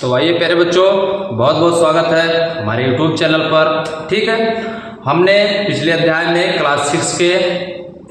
तो आइए प्यारे बच्चों, बहुत बहुत स्वागत है हमारे YouTube चैनल पर। ठीक है, हमने पिछले अध्याय में क्लास 6 के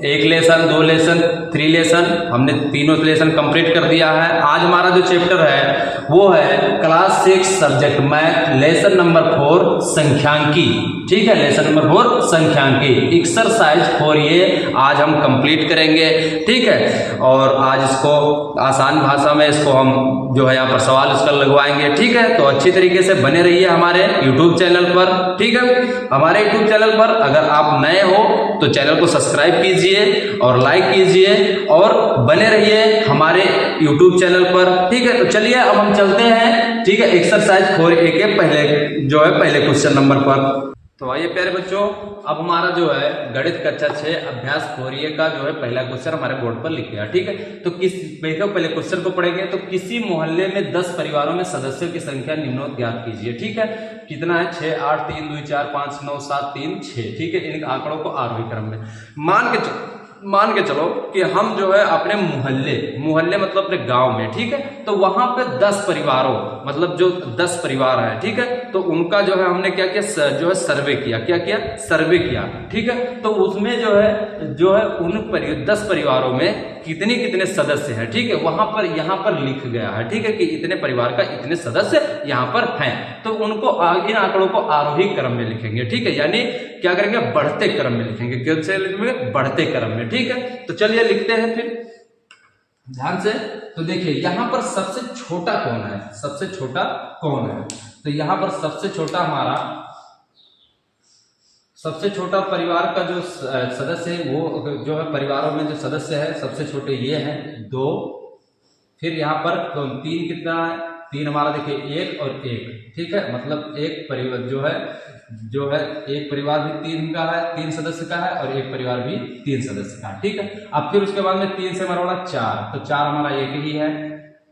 एक लेसन, दो लेसन, 3 लेसन, हमने तीनों लेसन कंप्लीट कर दिया है। आज हमारा जो चैप्टर है वो है class 6 subject math lesson number 4 संख्यांकी। ठीक है, लेसन नंबर 4 संख्यांकी एक्सरसाइज 4 ये आज हम कंप्लीट करेंगे। ठीक है, और आज इसको आसान भाषा में इसको हम जो है यहाँ पर सवाल इसका लगवाएंगे। ठीक है, तो अच्छी तरीके से बने रहिए हमारे YouTube चैनल पर। ठीक है, हमारे YouTube चैनल पर अगर आप नए हो तो चैनल को सब्सक्राइब कीजिए और लाइक कीजिए और बने रहिए हमारे YouTube चैनल पर। ठीक है, तो चलिए अब हम चलते हैं। ठीक है, एक्सरसाइज 4A के पहले क्वेश्चन नंबर पर। तो आइए प्यारे बच्चों, अब हमारा जो है गणित कक्षा 6 अभ्यास 4A का जो है पहला क्वेश्चन हमारे बोर्ड पर लिख गया। ठीक है, तो पहले क्वेश्चन को पढ़ेंगे। तो किसी मोहल्ले में 10 परिवारों में सदस्यों की संख्या निम्नोक्त ज्ञात कीजिए। ठीक है, कितना है? 6, 8, 3, 2, 4, 5, 9, 7, 3, 6। ठीक है, इन आंकड़ों को आरोही क्रम में मान के चलो कि हम जो है अपने मोहल्ले मतलब अपने गांव में, ठीक है, तो वहां पे 10 परिवारों मतलब जो 10 परिवार है, ठीक है, तो उनका जो है हमने क्या किया, जो है सर्वे किया, सर्वे किया। ठीक है, तो उसमें जो है उन 10 परिवारों में कितने सदस्य हैं। ठीक है, यहाँ पर लिख गया है। ठीक है, कि इतने परिवार का इतने सदस्य यहाँ पर हैं, तो उनको इन आंकड़ों को आरोही क्रम में लिखेंगे। ठीक है, यानी क्या करेंगे, बढ़ते क्रम में लिखेंगे। कैसे लिखेंगे? बढ़ते क्रम में। ठीक है, तो चलिए लिखते हैं फिर ध्यान से। तो देखिए यहाँ पर सबसे छोटा कौन है, तो यहाँ पर सबसे छोटा परिवार का जो सदस्य है वो जो है परिवारों में जो सदस्य है सबसे छोटे ये हैं 2। फिर यहाँ पर 3 कितना है? 3 हमारा देखिए 1 और 1। ठीक है, मतलब एक परिवार जो है एक परिवार भी 3 का है, 3 सदस्य का है, और एक परिवार भी 3 सदस्य का है। ठीक है, अब फिर उसके बाद में 3 से हमारा बड़ा 4, तो 4 हमारा एक ही है।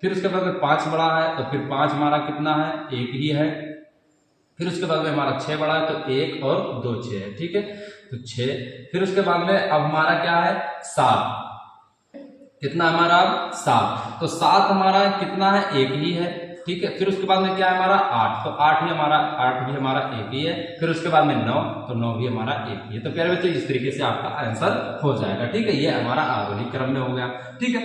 फिर उसके बाद में 5 बड़ा है, तो फिर 5 हमारा कितना है? एक ही है। फिर उसके बाद में हमारा 6 बड़ा है, तो 1 और 2 6 है। ठीक है, तो 6। फिर उसके बाद में अब हमारा क्या है? 7। कितना हमारा? 7। तो 7 हमारा कितना है? एक ही है। ठीक है, फिर उसके बाद में क्या है हमारा? 8, तो 8 भी हमारा एक ही है। फिर उसके बाद में 9, तो 9 भी हमारा एक ही है। तो प्यारे बच्चों, इस तरीके से आपका आंसर हो जाएगा। ठीक है, ये हमारा आरोही क्रम में हो गया। ठीक है,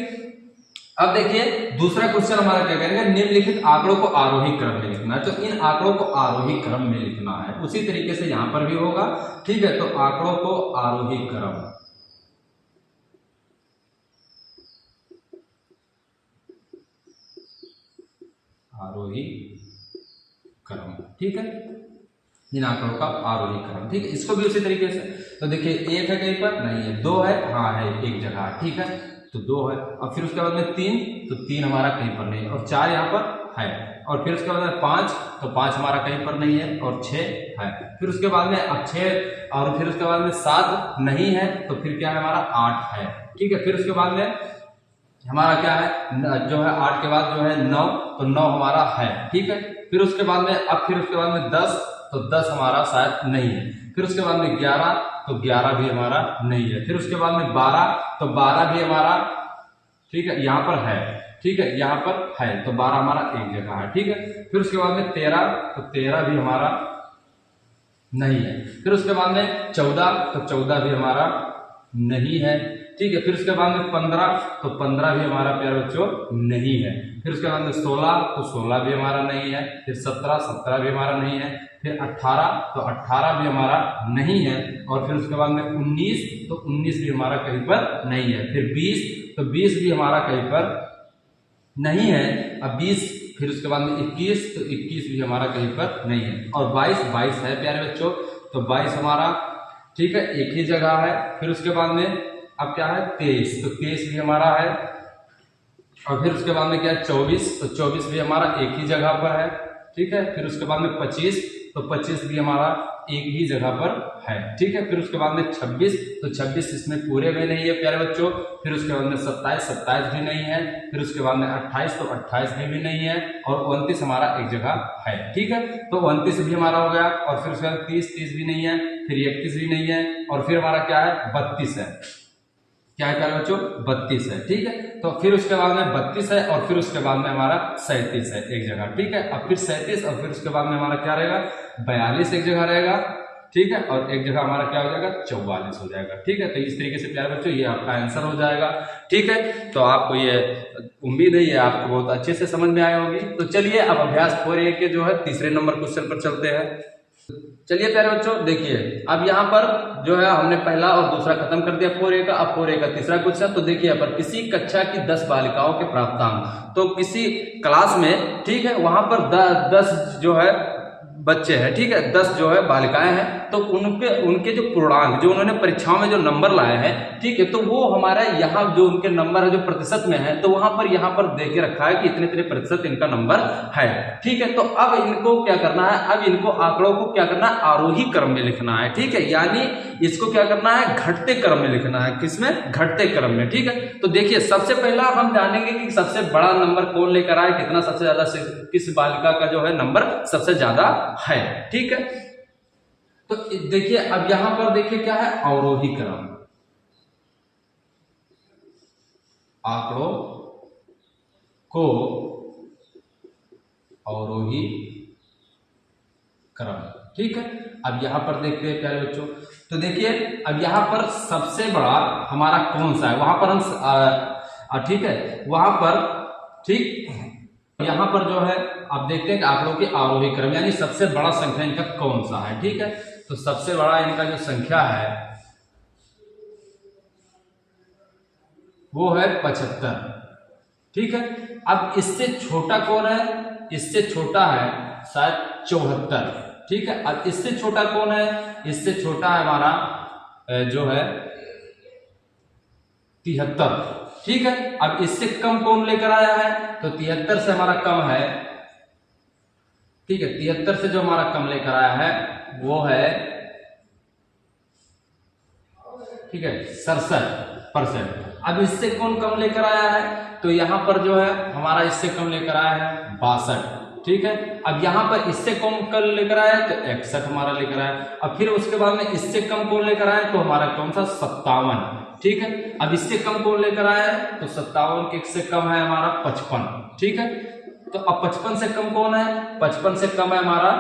अब देखिए दूसरा क्वेश्चन हमारा क्या करेंगे, निम्नलिखित आंकड़ों को आरोही क्रम में लिखना है। तो इन आंकड़ों को आरोही क्रम में लिखना है, उसी तरीके से यहां पर भी होगा। ठीक है, तो आंकड़ों को आरोही क्रम, ठीक है, इन आंकड़ों का आरोही क्रम। ठीक है, इसको भी उसी तरीके से। तो देखिए 1 है कहीं पर नहीं है, 2 है, हाँ है एक जगह। ठीक है, तो 2 है। और फिर उसके बाद में 3, तो 3 हमारा कहीं पर नहीं है, और 4 यहाँ पर है। और फिर उसके बाद में 5, तो 5 हमारा कहीं पर नहीं है, और 6 है। फिर उसके बाद में अब 6, और फिर उसके बाद में 7 नहीं है, तो फिर क्या है हमारा? 8 है। ठीक है, फिर उसके बाद में हमारा क्या है, जो है 8 के बाद जो है 9, तो 9 हमारा है। ठीक है, फिर उसके बाद में 10, तो 10 हमारा शायद नहीं है। फिर उसके बाद में 11, तो 11 भी हमारा नहीं है। फिर उसके बाद में 12, तो 12 भी हमारा, ठीक है, यहाँ पर है। ठीक है, यहाँ पर है, तो 12 हमारा एक जगह है। ठीक है, फिर उसके बाद में 13, तो 13 भी हमारा नहीं है। फिर उसके बाद में 14, तो 14 भी हमारा नहीं है। ठीक है, फिर उसके बाद में 15, तो 15 भी हमारा प्यारे बच्चों नहीं है। फिर उसके बाद में 16, तो 16 भी हमारा नहीं है। फिर 17, 17 भी हमारा नहीं है। फिर 18, तो 18 भी हमारा नहीं है। और फिर उसके बाद में 19, तो 19 भी हमारा कहीं पर नहीं है। फिर 20, तो 20 भी हमारा कहीं पर नहीं है। अब 20, फिर उसके बाद में 21, तो 21 भी हमारा कहीं पर नहीं है। और 22 है प्यारे बच्चों, तो 22 हमारा, ठीक है, एक ही जगह है। फिर उसके बाद में अब क्या है? 23, तो 23 भी हमारा है। और फिर उसके बाद में क्या है? 24, तो 24 भी हमारा एक ही जगह पर है। ठीक है, फिर उसके बाद में 25, तो 25 भी हमारा एक ही जगह पर है। ठीक है, फिर उसके बाद में 26, तो 26 इसमें पूरे में नहीं है प्यारे बच्चों। फिर उसके बाद में 27 भी नहीं है। फिर उसके बाद में 28, तो 28 भी नहीं है। और 29 हमारा एक जगह है। ठीक है, तो 29 भी हमारा हो गया। और फिर उसके बाद 30 भी नहीं है। फिर 31 भी नहीं है। और फिर हमारा क्या है? 32 है। क्या है प्यारे बच्चों, 32 है। ठीक है, तो फिर उसके बाद में 32 है और फिर उसके बाद में हमारा 37 है एक जगह। ठीक है, अब फिर 37 और फिर उसके बाद में हमारा क्या रहेगा, 42 एक जगह रहेगा। ठीक है, और एक जगह हमारा क्या हो जाएगा, 44 हो जाएगा। ठीक है, तो इस तरीके से प्यारे बच्चों ये आपका आंसर हो जाएगा। ठीक है, तो आपको ये उम्मीद है ये आपको बहुत अच्छे से समझ में आई होगी। तो चलिए अब अभ्यास 4A के जो है तीसरे नंबर क्वेश्चन पर चलते हैं। चलिए प्यारे बच्चों देखिए, अब यहाँ पर जो है हमने पहला और दूसरा खत्म कर दिया 4A का। अब 4A का तीसरा क्वेश्चन। तो देखिए पर किसी कक्षा की 10 बालिकाओं के प्राप्तांक, तो किसी क्लास में, ठीक है, वहां पर 10 जो है बच्चे हैं। ठीक है, 10 जो है बालिकाएं हैं, तो उनके जो पूर्णांक जो उन्होंने परीक्षाओं में जो नंबर लाए हैं, ठीक है, तो वो हमारा यहाँ जो उनके नंबर है जो प्रतिशत में है, तो वहां पर यहाँ पर दे के रखा है कि इतने इतने प्रतिशत इनका नंबर है। ठीक है, तो अब इनको क्या करना है, अब इनको आंकड़ों को क्या करना है, आरोही क्रम में लिखना है। ठीक है, यानी इसको क्या करना है, घटते क्रम में लिखना है। किसमें, घटते क्रम में। ठीक है, तो देखिए सबसे पहला हम जानेंगे कि सबसे बड़ा नंबर कौन लेकर आए, कितना सबसे ज्यादा, किस बालिका का जो है नंबर सबसे ज्यादा है। ठीक है, तो देखिए अब यहां पर देखिए क्या है, अवरोही क्रम, आंकड़ों को अवरोही क्रम। ठीक है, अब यहां पर देखते हैं प्यारे बच्चों, तो देखिए अब यहां पर सबसे बड़ा हमारा कौन सा है, वहां पर हम ठीक है, वहां पर, ठीक, यहां पर जो है आप देखते हैं कि आंकड़ों के आरोही क्रम, यानी सबसे बड़ा संख्या इनका कौन सा है। ठीक है, तो सबसे बड़ा इनका जो संख्या है वो है 75। ठीक है, अब इससे छोटा कौन है, इससे छोटा है शायद 74। ठीक है, अब इससे छोटा कौन है, इससे छोटा है हमारा जो है 73। ठीक है, अब इससे कम कौन लेकर आया है, तो 73 से हमारा कम है। ठीक है, 73 से जो हमारा कम लेकर आया है वो है, ठीक है, 67%। अब इससे कौन कम लेकर आया है, तो यहां पर जो है हमारा इससे कम लेकर आया है 62। ठीक है, अब यहां पर इससे कम लेकर आया है तो 61 हमारा लेकर आया। अब फिर उसके बाद में इससे कम कौन लेकर आया, तो हमारा कौन सा 57। ठीक है, अब इससे कम कौन लेकर आया है, तो 57 के से कम है हमारा 55। ठीक है, तो अब 55 से कम कौन है, 55 से कम है हमारा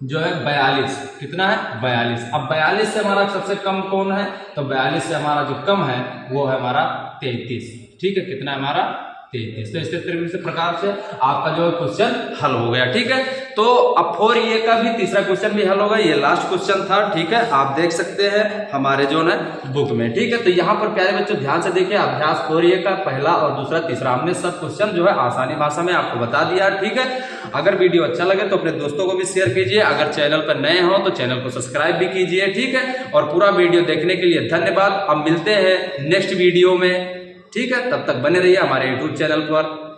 जो है 42। कितना है, 42। अब 42 से हमारा सबसे कम कौन है, तो 42 से हमारा जो कम है वो है हमारा 33। ठीक है, कितना है हमारा 33। तो इस प्रकार से आपका जो क्वेश्चन हल हो गया। ठीक है, तो अब 4A का भी तीसरा क्वेश्चन भी हल होगा, ये लास्ट क्वेश्चन था। ठीक है, आप देख सकते हैं हमारे जो है बुक में। ठीक है, तो यहाँ पर प्यारे बच्चों ध्यान से देखिए, अभ्यास 4A का पहला और दूसरा तीसरा हमने सब क्वेश्चन जो है आसानी भाषा में आपको बता दिया। ठीक है, अगर वीडियो अच्छा लगे तो अपने दोस्तों को भी शेयर कीजिए, अगर चैनल पर नए हो तो चैनल को सब्सक्राइब भी कीजिए। ठीक है, और पूरा वीडियो देखने के लिए धन्यवाद। अब मिलते हैं नेक्स्ट वीडियो में। ठीक है, तब तक बने रहिए हमारे YouTube चैनल पर।